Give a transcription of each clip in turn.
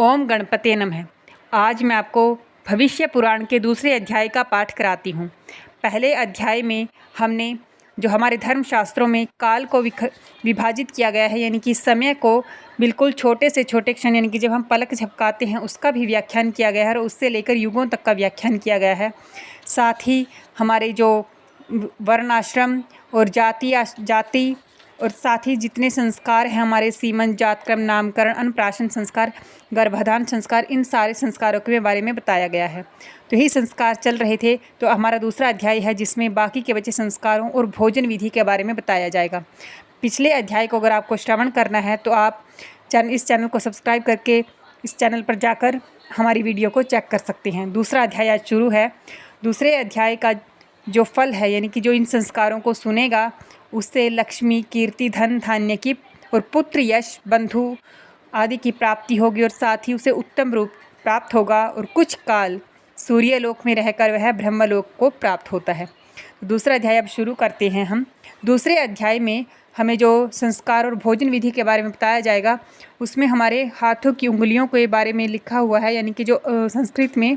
ओम गणपते नमः। आज मैं आपको भविष्य पुराण के दूसरे अध्याय का पाठ कराती हूँ। पहले अध्याय में हमने जो हमारे धर्मशास्त्रों में काल को विभाजित किया गया है, यानी कि समय को बिल्कुल छोटे से छोटे क्षण, यानी कि जब हम पलक झपकाते हैं उसका भी व्याख्यान किया गया है और उससे लेकर युगों तक का व्याख्यान किया गया है। साथ ही हमारे जो वर्णाश्रम और जाति और साथ ही जितने संस्कार हैं हमारे सीमंत, जातक्रम, नामकरण, अन्नप्राशन संस्कार, गर्भाधान संस्कार, इन सारे संस्कारों के बारे में बताया गया है। तो यही संस्कार चल रहे थे। तो हमारा दूसरा अध्याय है जिसमें बाकी के बचे संस्कारों और भोजन विधि के बारे में बताया जाएगा। पिछले अध्याय को अगर आपको श्रवण करना है तो आप इस चैनल को सब्सक्राइब करके इस चैनल पर जाकर हमारी वीडियो को चेक कर सकते हैं। दूसरा अध्याय आज शुरू है। दूसरे अध्याय का जो फल है, यानी कि जो इन संस्कारों को सुनेगा उससे लक्ष्मी, कीर्ति, धन, धान्य की और पुत्र, यश, बंधु आदि की प्राप्ति होगी और साथ ही उसे उत्तम रूप प्राप्त होगा और कुछ काल सूर्यलोक में रहकर वह ब्रह्मलोक को प्राप्त होता है। दूसरा अध्याय अब शुरू करते हैं हम। दूसरे अध्याय में हमें जो संस्कार और भोजन विधि के बारे में बताया जाएगा, उसमें हमारे हाथों की उंगलियों के बारे में लिखा हुआ है, यानी कि जो संस्कृत में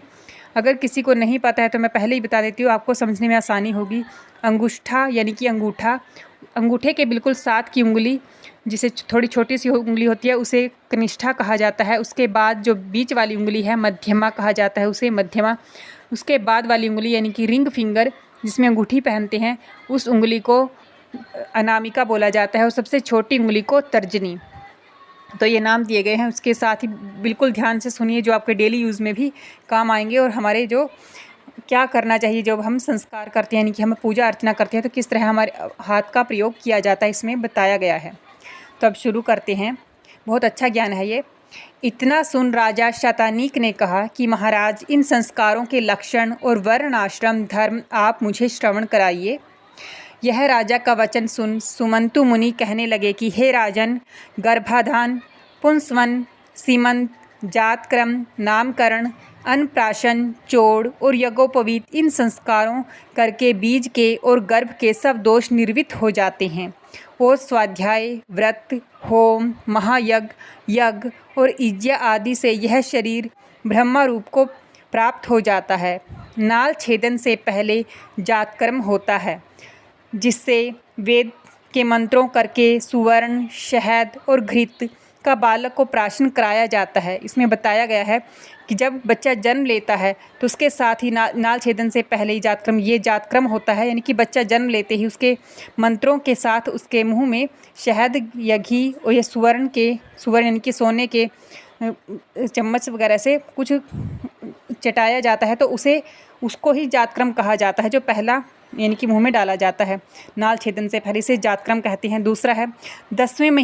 अगर किसी को नहीं पता है तो मैं पहले ही बता देती हूँ, आपको समझने में आसानी होगी। अंगुष्ठा यानी कि अंगूठा, अंगूठे के बिल्कुल साथ की उंगली जिसे थोड़ी छोटी सी उंगली होती है उसे कनिष्ठा कहा जाता है। उसके बाद जो बीच वाली उंगली है मध्यमा कहा जाता है, उसे मध्यमा। उसके बाद वाली उंगली यानी कि रिंग फिंगर जिसमें अंगूठी पहनते हैं उस उंगली को अनामिका बोला जाता है और सबसे छोटी उंगली को तर्जनी। तो ये नाम दिए गए हैं। उसके साथ ही बिल्कुल ध्यान से सुनिए जो आपके डेली यूज़ में भी काम आएंगे और हमारे जो क्या करना चाहिए जब हम संस्कार करते हैं, यानी कि हम पूजा अर्चना करते हैं तो किस तरह हमारे हाथ का प्रयोग किया जाता है, इसमें बताया गया है। तो अब शुरू करते हैं। बहुत अच्छा ज्ञान है ये। इतना सुन राजा शतानीक ने कहा कि महाराज, इन संस्कारों के लक्षण और वर्ण, आश्रम, धर्म आप मुझे श्रवण कराइए। यह राजा का वचन सुन सुमंतु मुनि कहने लगे कि हे राजन, गर्भाधान, पुंसवन, सीमंत, जातक्रम, नामकरण, अन्नप्राशन, चोड़ और यज्ञोपवीत इन संस्कारों करके बीज के और गर्भ के सब दोष निर्वित हो जाते हैं और स्वाध्याय, व्रत, होम, महायज्ञ, यज्ञ और यज्ञ आदि से यह शरीर ब्रह्म रूप को प्राप्त हो जाता है। नाल छेदन से पहले जातकर्म होता है जिससे वेद के मंत्रों करके सुवर्ण, शहद और घृत का बालक को प्राशन कराया जाता है। इसमें बताया गया है कि जब बच्चा जन्म लेता है तो उसके साथ ही नाल छेदन से पहले ही जातक्रम, ये जातक्रम होता है, यानी कि बच्चा जन्म लेते ही उसके मंत्रों के साथ उसके मुंह में शहद या घी और ये सुवर्ण यानी कि सोने के चम्मच वगैरह से कुछ चटाया जाता है, तो उसको ही जातक्रम कहा जाता है, जो पहला यानी कि मुंह में डाला जाता है नाल छेदन से पहले, से जातक्रम कहते हैं। दूसरा है 10वें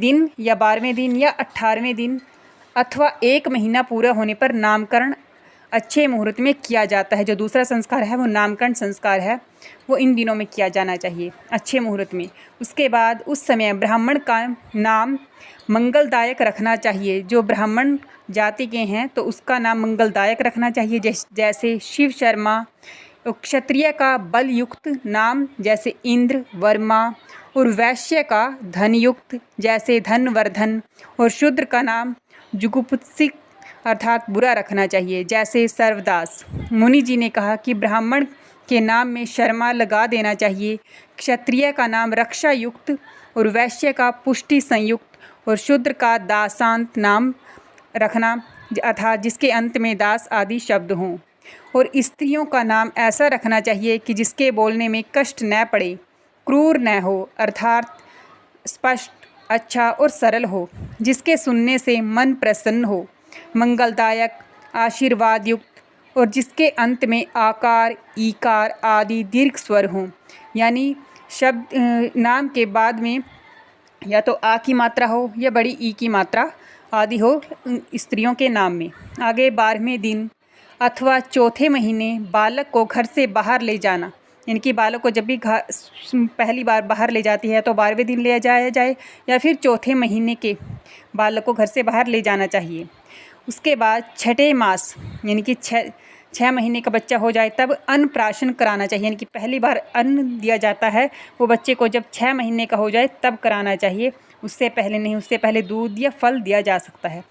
दिन या 12वें दिन या 18वें दिन अथवा 1 महीना पूरा होने पर नामकरण अच्छे मुहूर्त में किया जाता है। जो दूसरा संस्कार है वो नामकरण संस्कार है, वो इन दिनों में किया जाना चाहिए, अच्छे मुहूर्त में। उसके बाद उस समय ब्राह्मण का नाम मंगलदायक रखना चाहिए। जो ब्राह्मण जाति के हैं तो उसका नाम मंगलदायक रखना चाहिए, जैसे शिव शर्मा। क्षत्रिय का बलयुक्त नाम जैसे इंद्र, वर्मा, और वैश्य का धनयुक्त जैसे धनवर्धन, और शूद्र का नाम जुगुप्सिक अर्थात बुरा रखना चाहिए, जैसे सर्वदास। मुनि जी ने कहा कि ब्राह्मण के नाम में शर्मा लगा देना चाहिए, क्षत्रिय का नाम रक्षा युक्त और वैश्य का पुष्टि संयुक्त और शूद्र का दासांत नाम रखना, अर्थात जिसके अंत में दास आदि शब्द हों। और स्त्रियों का नाम ऐसा रखना चाहिए कि जिसके बोलने में कष्ट न पड़े, क्रूर न हो, अर्थात स्पष्ट, अच्छा और सरल हो, जिसके सुनने से मन प्रसन्न हो, मंगलदायक, आशीर्वाद युक्त और जिसके अंत में आकार, ईकार आदि दीर्घ स्वर हों, यानी शब्द नाम के बाद में या तो आ की मात्रा हो या बड़ी ई की मात्रा आदि हो स्त्रियों के नाम में। आगे 12वें दिन अथवा चौथे महीने बालक को घर से बाहर ले जाना, यानी कि बालक को जब भी पहली बार बाहर ले जाती है तो 12वें दिन ले जाया जाए या फिर चौथे महीने के बालक को घर से बाहर ले जाना चाहिए। उसके बाद छठे मास यानी कि 6 महीने का बच्चा हो जाए तब अन्नप्राशन कराना चाहिए, यानी कि पहली बार अन्न दिया जाता है वो बच्चे को जब 6 महीने का हो जाए तब कराना चाहिए। उससे पहले नहीं, उससे पहले दूध या फल दिया जा सकता है।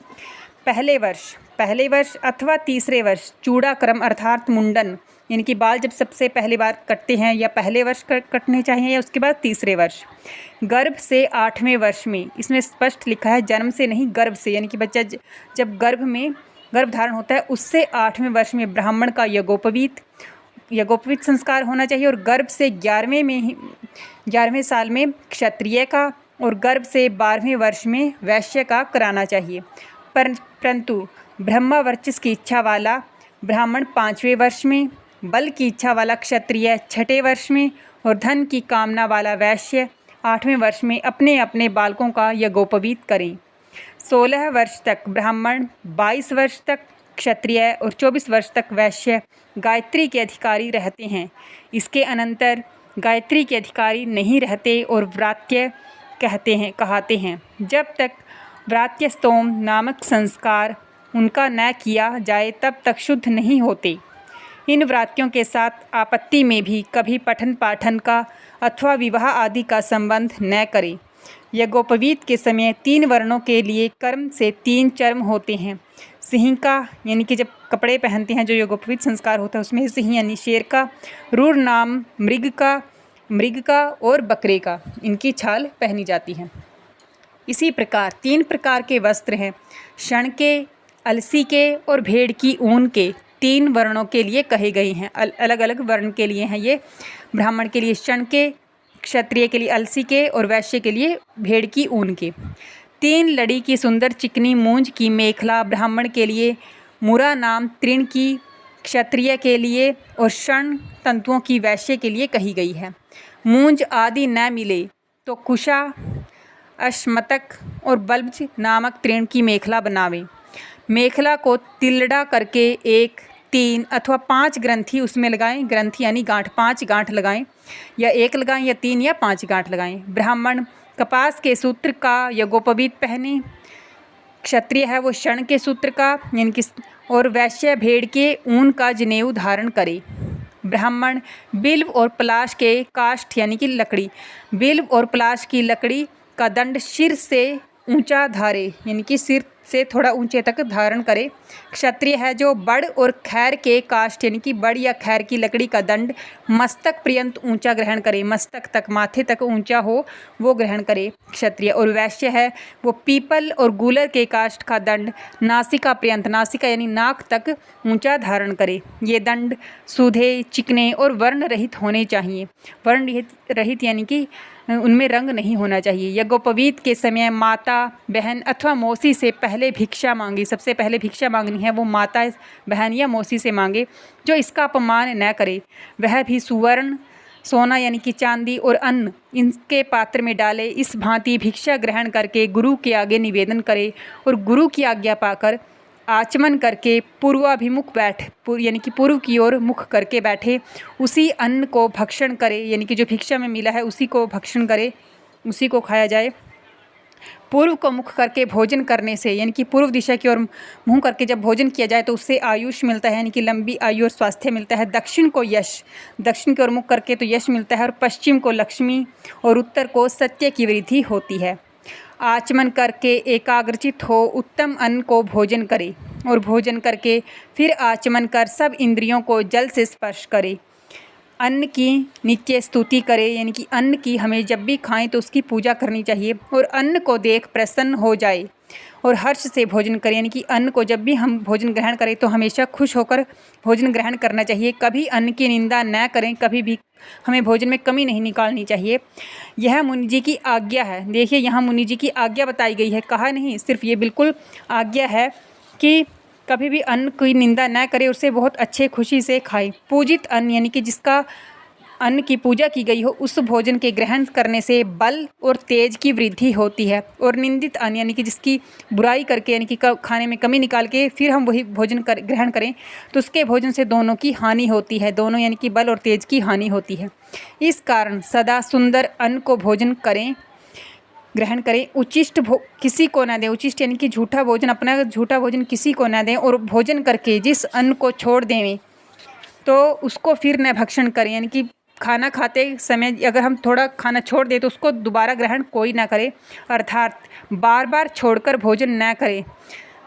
पहले वर्ष अथवा तीसरे वर्ष चूड़ाक्रम अर्थात मुंडन, यानी कि बाल जब सबसे पहली बार कटते हैं या पहले वर्ष कटने चाहिए या उसके बाद तीसरे वर्ष। गर्भ से 8वें वर्ष में, इसमें स्पष्ट लिखा है जन्म से नहीं गर्भ से, यानी कि बच्चा जब गर्भ धारण होता है उससे 8वें वर्ष में ब्राह्मण का यज्ञोपवीत संस्कार होना चाहिए, और गर्भ से 11वें साल में क्षत्रिय का, और गर्भ से 12वें वर्ष में वैश्य का कराना चाहिए। परंतु ब्रह्मवर्चस्व की इच्छा वाला ब्राह्मण 5वें वर्ष में, बल की इच्छा वाला क्षत्रिय 6ठे वर्ष में, और धन की कामना वाला वैश्य 8वें वर्ष में अपने अपने बालकों का यज्ञोपवीत करें। 16 वर्ष तक ब्राह्मण, 22 वर्ष तक क्षत्रिय और 24 वर्ष तक वैश्य गायत्री के अधिकारी रहते हैं। इसके अनंतर गायत्री के अधिकारी नहीं रहते और व्रात्य कहाते हैं। जब तक व्रात्यस्तोम नामक संस्कार उनका न किया जाए तब तक शुद्ध नहीं होते। इन व्रात्यों के साथ आपत्ति में भी कभी पठन पाठन का अथवा विवाह आदि का संबंध न करें। यज्ञोपवीत के समय 3 वर्णों के लिए कर्म से 3 चर्म होते हैं। सिंह का, यानी कि जब कपड़े पहनते हैं जो यज्ञोपवीत संस्कार होता है उसमें सिंह यानी शेर का, रूढ़ नाम मृग का और बकरे का, इनकी छाल पहनी जाती है। इसी प्रकार 3 प्रकार के वस्त्र हैं, शण के, अलसी के और भेड़ की ऊन के। 3 वर्णों के लिए कहे गए हैं, अलग अलग वर्ण के लिए हैं ये। ब्राह्मण के लिए शण के, क्षत्रिय के लिए अलसी के और वैश्य के लिए भेड़ की ऊन के। 3 लड़ी की सुंदर चिकनी मूंज की मेखला ब्राह्मण के लिए, मुरा नाम तृण की क्षत्रिय के लिए और शण तंतुओं की वैश्य के लिए कही गई है। मूंज आदि न मिले तो कुशा, अश्मतक और बल्ज नामक तृण की मेखला बनावे। मेखला को तिलड़ा करके 1, 3 अथवा 5 ग्रंथि उसमें लगाएं। ग्रंथि यानी गांठ, 5 गांठ लगाएं, या 1 लगाएं या 3 या 5 गांठ लगाएं। ब्राह्मण कपास के सूत्र का यज्ञोपवीत पहने, क्षत्रिय है वो शण के सूत्र का यानी कि, और वैश्य भेड़ के ऊन का जनेऊ धारण करे। ब्राह्मण बिल्व और पलाश के काष्ठ यानी कि लकड़ी, बिल्व और पलाश की लकड़ी का दंड सिर से ऊंचा धारे, यानी कि सिर से थोड़ा ऊंचे तक धारण करे। क्षत्रिय है जो बड़ और खैर के काष्ठ यानी कि बड़ या खैर की लकड़ी का दंड मस्तक पर्यंत ऊंचा ग्रहण करे, मस्तक तक, माथे तक ऊंचा हो वो ग्रहण करे क्षत्रिय। और वैश्य है वो पीपल और गूलर के काष्ठ का दंड नासिका पर्यंत, नासिका यानी नाक तक ऊंचा धारण करे। ये दंड सूधे, चिकने और वर्ण रहित होने चाहिए। वर्ण रहित यानी कि उनमें रंग नहीं होना चाहिए। यज्ञोपवीत के समय माता, बहन अथवा मौसी से पहले भिक्षा मांगी, सबसे पहले भिक्षा मांगनी है वो माता, बहन या मौसी से मांगे जो इसका अपमान न करे। वह भी सुवर्ण, सोना यानी कि चांदी और अन्न इनके पात्र में डाले। इस भांति भिक्षा ग्रहण करके गुरु के आगे निवेदन करे और गुरु की आज्ञा पाकर आचमन करके पूर्वाभिमुख यानी कि पूर्व की ओर मुख करके बैठे। उसी अन्न को भक्षण करे, यानी कि जो भिक्षा में मिला है उसी को भक्षण करे, उसी को खाया जाए। पूर्व को मुख करके भोजन करने से, यानी कि पूर्व दिशा की ओर मुँह करके जब भोजन किया जाए तो उससे आयुष मिलता है, यानी कि लंबी आयु और स्वास्थ्य मिलता है। दक्षिण को यश, दक्षिण की ओर मुख करके तो यश मिलता है, और पश्चिम को लक्ष्मी और उत्तर को सत्य की वृद्धि होती है। आचमन करके एकाग्रचित हो उत्तम अन्न को भोजन करे और भोजन करके फिर आचमन कर सब इंद्रियों को जल से स्पर्श करे। अन्न की नित्य स्तुति करे, यानी कि अन्न की हमें जब भी खाएं तो उसकी पूजा करनी चाहिए और अन्न को देख प्रसन्न हो जाए और हर्ष से भोजन करें, यानी कि अन्न को जब भी हम भोजन ग्रहण करें तो हमेशा खुश होकर भोजन ग्रहण करना चाहिए। कभी अन्न की निंदा न करें, कभी भी हमें भोजन में कमी नहीं निकालनी चाहिए। यह मुनि जी की आज्ञा है। देखिए यहाँ मुनि जी की आज्ञा बताई गई है, कहा नहीं, सिर्फ ये बिल्कुल आज्ञा है कि कभी भी अन्न की निंदा न करें, उसे बहुत अच्छे खुशी से खाएं। पूजित अन्न यानी कि जिसका अन्न की पूजा की गई हो उस भोजन के ग्रहण करने से बल और तेज की वृद्धि होती है। और निंदित अन्न यानी कि जिसकी बुराई करके, यानी कि खाने में कमी निकाल के फिर हम वही भोजन ग्रहण करें तो उसके भोजन से दोनों की हानि होती है, दोनों यानी कि बल और तेज की हानि होती है। इस कारण सदा सुंदर अन्न को भोजन करें, ग्रहण करें। उचिष्ट किसी को न दें, उचिष्ट यानी कि झूठा भोजन, अपना झूठा भोजन किसी को न दें। और भोजन करके जिस अन्न को छोड़ दें तो उसको फिर न भक्षण करें, यानी कि खाना खाते समय अगर हम थोड़ा खाना छोड़ दें तो उसको दोबारा ग्रहण कोई ना करे, अर्थात बार बार छोड़कर भोजन न करें।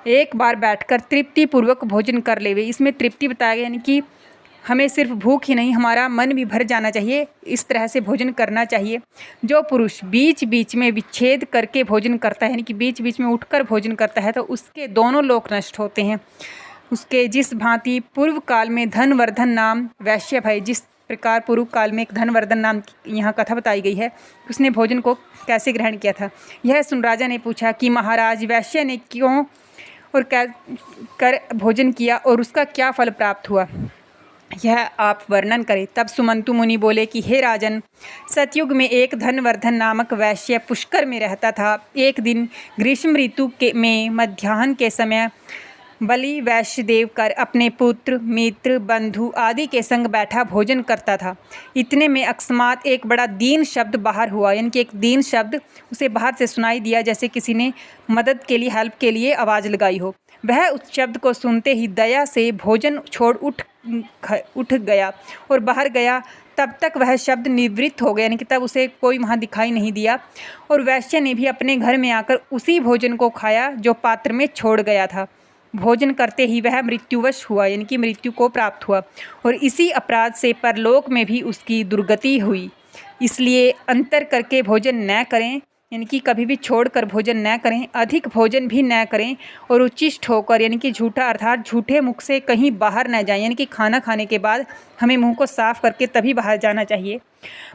एक बार बैठकर तृप्तिपूर्वक भोजन कर लेवे। इसमें तृप्ति बताया गया, यानी कि हमें सिर्फ भूख ही नहीं, हमारा मन भी भर जाना चाहिए। इस तरह से भोजन करना चाहिए। जो पुरुष बीच बीच में विच्छेद करके भोजन करता है, यानी कि बीच बीच में उठकर भोजन करता है, तो उसके दोनों लोक नष्ट होते हैं। उसके जिस भांति पूर्व काल में धनवर्धन नाम वैश्य भय, जिस प्रकार पूर्व काल में एक धनवर्धन नाम की यहाँ कथा बताई गई है, उसने भोजन को कैसे ग्रहण किया था। यह सुन राजा ने पूछा कि महाराज, वैश्य ने क्यों और क्या कर भोजन किया और उसका क्या फल प्राप्त हुआ, यह आप वर्णन करें। तब सुमंतु मुनि बोले कि हे राजन, सतयुग में एक धनवर्धन नामक वैश्य पुष्कर में रहता था। एक दिन ग्रीष्म ऋतु में मध्याह्न के समय बलि वैश्य देव कर अपने पुत्र मित्र बंधु आदि के संग बैठा भोजन करता था। इतने में अकस्मात एक बड़ा दीन शब्द बाहर हुआ, यानी कि एक दीन शब्द उसे बाहर से सुनाई दिया, जैसे किसी ने मदद के लिए, हेल्प के लिए आवाज़ लगाई हो। वह उस शब्द को सुनते ही दया से भोजन छोड़ उठ गया और बाहर गया। तब तक वह शब्द निवृत्त हो गया, यानी कि तब उसे कोई वहाँ दिखाई नहीं दिया। और वैश्य ने भी अपने घर में आकर उसी भोजन को खाया जो पात्र में छोड़ गया था। भोजन करते ही वह मृत्युवश हुआ, यानी कि मृत्यु को प्राप्त हुआ, और इसी अपराध से परलोक में भी उसकी दुर्गति हुई। इसलिए अंतर करके भोजन न करें, यानी कि कभी भी छोड़कर भोजन न करें, अधिक भोजन भी न करें, और उच्चिष्ट होकर, यानी कि झूठा अर्थात झूठे मुख से कहीं बाहर न जाएं, यानी कि खाना खाने के बाद हमें मुंह को साफ करके तभी बाहर जाना चाहिए।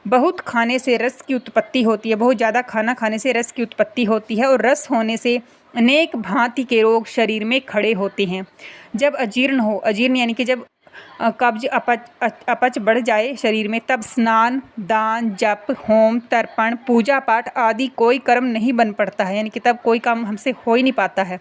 बहुत खाने से रस की उत्पत्ति होती है, बहुत ज़्यादा खाना खाने से रस की उत्पत्ति होती है, और रस होने से अनेक भांति के रोग शरीर में खड़े होते हैं। जब अजीर्ण हो, अजीर्ण यानी कि जब कब्ज अपच बढ़ जाए शरीर में, तब स्नान, दान, जप, होम, तर्पण, पूजा पाठ आदि कोई कर्म नहीं बन पड़ता है, यानी कि तब कोई काम हमसे हो ही नहीं पाता है।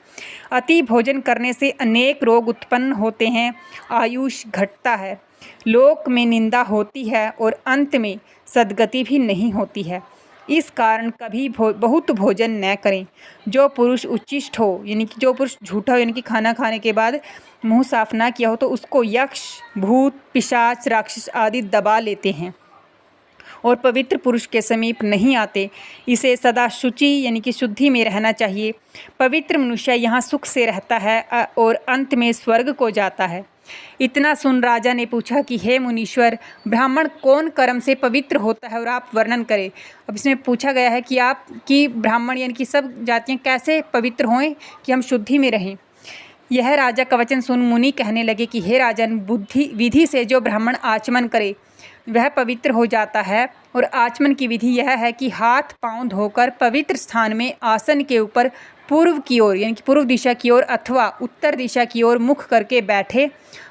अति भोजन करने से अनेक रोग उत्पन्न होते हैं, आयुष घटता है, लोक में निंदा होती है, और अंत में सद्गति भी नहीं होती है। इस कारण कभी बहुत भोजन न करें। जो पुरुष उच्चिष्ट हो, यानी कि जो पुरुष झूठा हो, यानी कि खाना खाने के बाद मुंह साफ ना किया हो, तो उसको यक्ष, भूत, पिशाच, राक्षस आदि दबा लेते हैं और पवित्र पुरुष के समीप नहीं आते। इसे सदा शुचि यानी कि शुद्धि में रहना चाहिए। पवित्र मनुष्य यहाँ सुख से रहता है और अंत में स्वर्ग को जाता है। इतना सुन राजा ने पूछा कि हे मुनीश्वर, ब्राह्मण कौन कर्म से पवित्र होता है और आप वर्णन करें। अब इसमें पूछा गया है कि ब्राह्मण यानी कि सब जातियाँ कैसे पवित्र हों कि हम शुद्धि में रहें। यह राजा का वचन सुन मुनि कहने लगे कि हे राजन, बुद्धि विधि से जो ब्राह्मण आचमन करे वह पवित्र हो जाता है। और आचमन की विधि यह है कि हाथ पांव धोकर पवित्र स्थान में आसन के ऊपर पूर्व की ओर यानी कि पूर्व दिशा की ओर अथवा उत्तर दिशा की ओर मुख करके बैठे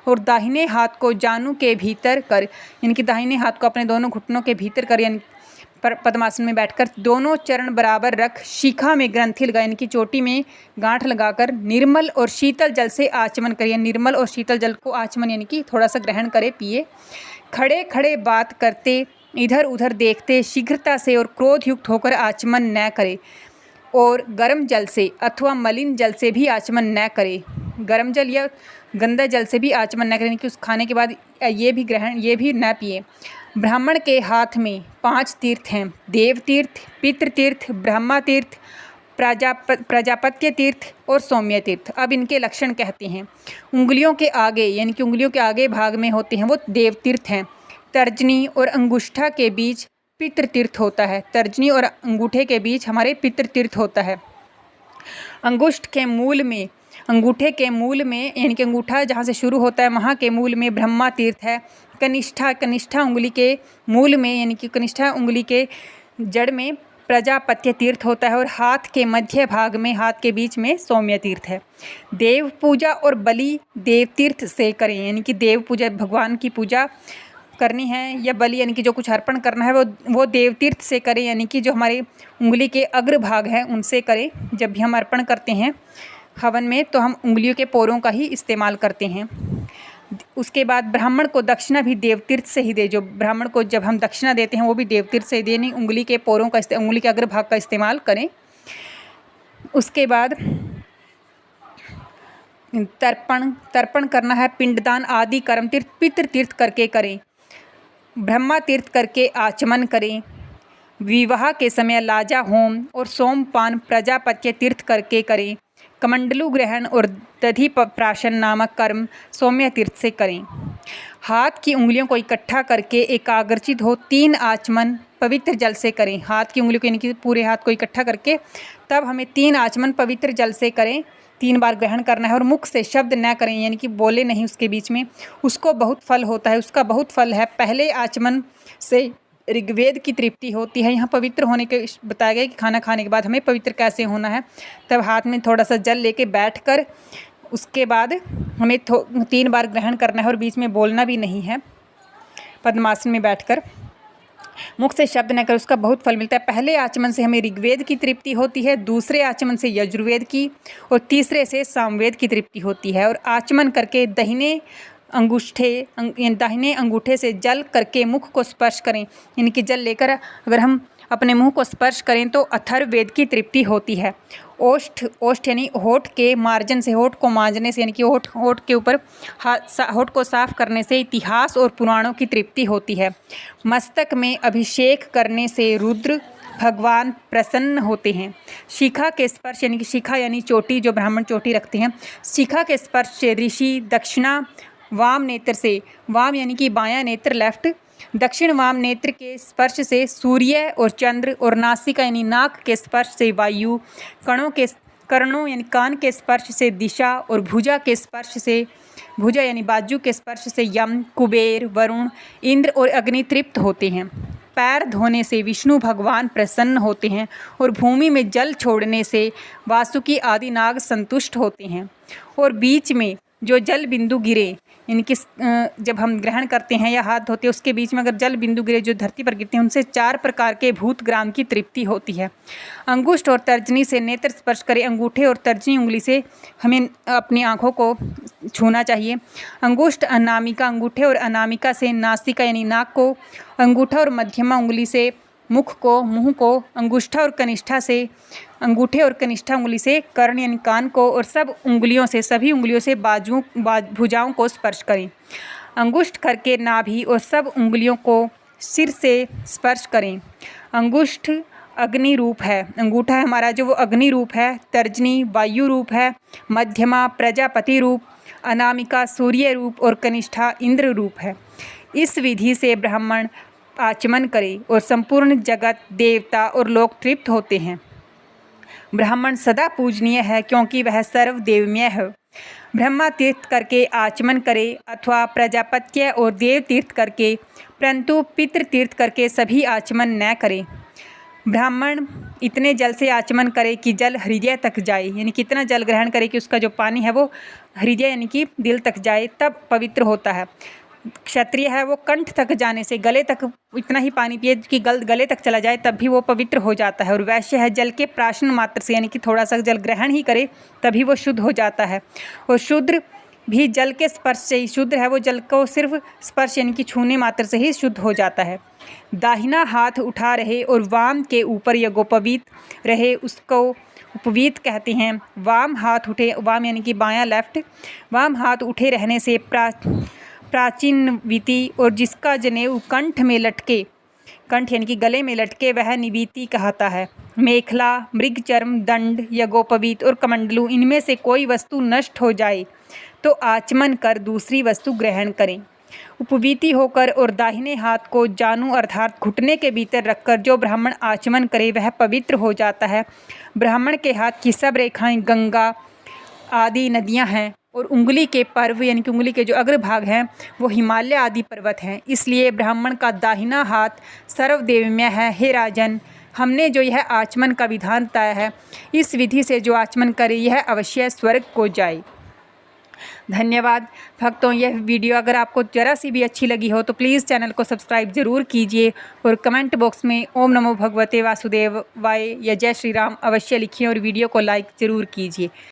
और दाहिने हाथ को जानु के भीतर कर, यानी कि दाहिने हाथ को अपने दोनों घुटनों के भीतर कर, यानी पद्मासन में बैठकर दोनों चरण बराबर रख शिखा में ग्रंथि लगाए, यानी कि चोटी में गांठ लगाकर निर्मल और शीतल जल से आचमन करिए। निर्मल और शीतल जल को आचमन यानी कि थोड़ा सा ग्रहण करे, पिए। खड़े खड़े बात करते, इधर उधर देखते, शीघ्रता से और क्रोध युक्त होकर आचमन न करे और गर्म जल से अथवा मलिन जल से भी आचमन न करे। गर्म जल या गंदा जल से भी आचमन न करें कि उस खाने के बाद ये भी न पिए। ब्राह्मण के हाथ में 5 तीर्थ हैं: देव तीर्थ, पितृ तीर्थ, ब्रह्मा तीर्थ, प्रजापत्य तीर्थ और सौम्य तीर्थ। अब इनके लक्षण कहते हैं। उंगलियों के आगे यानी कि उंगलियों के आगे भाग में होते हैं वो देव तीर्थ हैं। तर्जनी और अंगूठा के बीच पितृ तीर्थ होता है। तर्जनी और अंगूठे के बीच हमारे पितृ तीर्थ होता है। अंगूठे के मूल में यानी कि अंगूठा जहाँ से शुरू होता है वहाँ के मूल में ब्रह्मा तीर्थ है। कनिष्ठा उंगली के मूल में यानी कि कनिष्ठा उंगली के जड़ में प्रजापत्य तीर्थ होता है और हाथ के मध्य भाग में हाथ के बीच में सौम्य तीर्थ है। देव पूजा और बलि देव तीर्थ से करें, यानी कि देव पूजा भगवान की पूजा करनी है या बलि यानी कि जो कुछ अर्पण करना है वो देव तीर्थ से करें, यानी कि जो हमारे उंगली के अग्र भाग है उनसे करें। जब भी हम अर्पण करते हैं हवन में तो हम उंगलियों के पोरों का ही इस्तेमाल करते हैं। उसके बाद ब्राह्मण को दक्षिणा भी देवतीर्थ से ही दे। जो ब्राह्मण को जब हम दक्षिणा देते हैं वो भी देवतीर्थ से ही दे, नहीं उंगली के पोरों का उंगली के अग्र भाग का इस्तेमाल करें। उसके बाद तर्पण करना है। पिंडदान आदि कर्म तीर्थ पितृ तीर्थ करके करें। ब्रह्मा तीर्थ करके आचमन करें। विवाह के समय लाजा होम और सोमपान प्रजापत्य तीर्थ करके करें। कमंडलू ग्रहण और दधि प्राशन नामक कर्म सौम्य तीर्थ से करें। हाथ की उंगलियों को इकट्ठा करके एकाग्रचित हो 3 आचमन पवित्र जल से करें। हाथ की उंगलियों को यानी कि पूरे हाथ को इकट्ठा करके तब हमें 3 आचमन पवित्र जल से करें। 3 बार ग्रहण करना है और मुख से शब्द न करें, यानी कि बोले नहीं उसके बीच में। उसको बहुत फल होता है, उसका बहुत फल है। पहले आचमन से ऋग्वेद की तृप्ति होती है। यहाँ पवित्र होने के बताया गया कि खाना खाने के बाद हमें पवित्र कैसे होना है। तब हाथ में थोड़ा सा जल लेके बैठकर उसके बाद हमें 3 बार ग्रहण करना है और बीच में बोलना भी नहीं है। पद्मासन में बैठकर मुख से शब्द न कर, उसका बहुत फल मिलता है। पहले आचमन से हमें ऋग्वेद की तृप्ति होती है, दूसरे आचमन से यजुर्वेद की और तीसरे से सामवेद की तृप्ति होती है। और आचमन करके दाहिने अंगूठे से जल करके मुख को स्पर्श करें, यानी कि जल लेकर अगर हम अपने मुंह को स्पर्श करें तो अथर्ववेद की तृप्ति होती है। ओष्ठ यानी होठ के मार्जन से, होठ को मांजने से, यानी कि होठ के ऊपर होठ को साफ करने से इतिहास और पुराणों की तृप्ति होती है। मस्तक में अभिषेक करने से रुद्र भगवान प्रसन्न होते हैं। शिखा के स्पर्श यानी कि शिखा यानी चोटी, जो ब्राह्मण चोटी रखते हैं, शिखा के स्पर्श से ऋषि दक्षिणा वाम नेत्र से, वाम यानी कि बायां नेत्र लेफ्ट, दक्षिण वाम नेत्र के स्पर्श से सूर्य और चंद्र, और नासिका यानी नाक के स्पर्श से वायु, कर्णों यानी कान के स्पर्श से दिशा, और भुजा के स्पर्श से, भुजा यानी बाजू के स्पर्श से यम, कुबेर, वरुण, इंद्र और अग्नि तृप्त होते हैं। पैर धोने से विष्णु भगवान प्रसन्न होते हैं और भूमि में जल छोड़ने से वासुकी आदि नाग संतुष्ट होते हैं। और बीच में जो जल बिंदु गिरे, यानी कि जब हम ग्रहण करते हैं या हाथ धोते हैं उसके बीच में अगर जल बिंदु गिरे जो धरती पर गिरते हैं, उनसे 4 प्रकार के भूतग्राम की तृप्ति होती है। अंगुष्ठ और तर्जनी से नेत्र स्पर्श करें। अंगूठे और तर्जनी उंगली से हमें अपनी आँखों को छूना चाहिए। अंगुष्ठ अनामिका, अंगूठे और अनामिका से नासिका यानी नाक को, अंगूठा और मध्यमा उंगली से मुख को, मुंह को, अंगूठा और कनिष्ठा से, अंगूठे और कनिष्ठा उंगली से कर्ण यानी कान को, और सभी उंगलियों से भुजाओं को स्पर्श करें। अंगुष्ठ करके नाभि और सब उंगलियों को सिर से स्पर्श करें। अंगुष्ठ अग्नि रूप है, अंगूठा है हमारा जो वो अग्नि रूप है, तर्जनी वायु रूप है, मध्यमा प्रजापति रूप, अनामिका सूर्य रूप और कनिष्ठा इंद्र रूप है। इस विधि से ब्राह्मण आचमन करे और संपूर्ण जगत, देवता और लोग तृप्त होते हैं। ब्राह्मण सदा पूजनीय है क्योंकि वह सर्वदेवमय है। ब्रह्मा तीर्थ करके आचमन करे अथवा प्रजापत्य और देव तीर्थ करके, परंतु पितृ तीर्थ करके सभी आचमन न करे। ब्राह्मण इतने जल से आचमन करे कि जल हृदय तक जाए, यानी कितना जल ग्रहण करे कि उसका जो पानी है वो हृदय यानी कि दिल तक जाए, तब पवित्र होता है। क्षत्रिय है वो कंठ तक जाने से, गले तक इतना ही पानी पिए कि गले तक चला जाए तब भी वो पवित्र हो जाता है। और वैश्य है जल के प्राशन मात्र से, यानी कि थोड़ा सा जल ग्रहण ही करे तभी वो शुद्ध हो जाता है। और शूद्र भी जल के स्पर्श से ही, शूद्र है वो जल को सिर्फ स्पर्श यानी कि छूने मात्र से ही शुद्ध हो जाता है। दाहिना हाथ उठा रहे और वाम के ऊपर यज्ञोपवीत रहे, उसको उपवीत कहते हैं। वाम हाथ उठे, वाम यानी कि बायां लेफ्ट, वाम हाथ उठे रहने से प्राचीन वीति, और जिसका जनेऊ कंठ में लटके, कंठ यानी कि गले में लटके, वह निवीति कहता है। मेखला, मृगचर्म, दंड, यज्ञोपवीत और कमंडलू, इनमें से कोई वस्तु नष्ट हो जाए तो आचमन कर दूसरी वस्तु ग्रहण करें। उपवीति होकर और दाहिने हाथ को जानु अर्थात घुटने के भीतर रखकर जो ब्राह्मण आचमन करे वह पवित्र हो जाता है। ब्राह्मण के हाथ की सब रेखाएं गंगा आदि नदियां हैं और उंगली के पर्व यानी कि उंगली के जो अग्रभाग हैं वो हिमालय आदि पर्वत हैं, इसलिए ब्राह्मण का दाहिना हाथ सर्वदेवमय है। हे राजन, हमने जो यह आचमन का विधान बताया है, इस विधि से जो आचमन करे यह अवश्य स्वर्ग को जाए। धन्यवाद भक्तों। यह वीडियो अगर आपको ज़रा सी भी अच्छी लगी हो तो प्लीज़ चैनल को सब्सक्राइब ज़रूर कीजिए और कमेंट बॉक्स में ओम नमो भगवते वासुदेव वाय या जय श्री राम अवश्य लिखिए और वीडियो को लाइक ज़रूर कीजिए।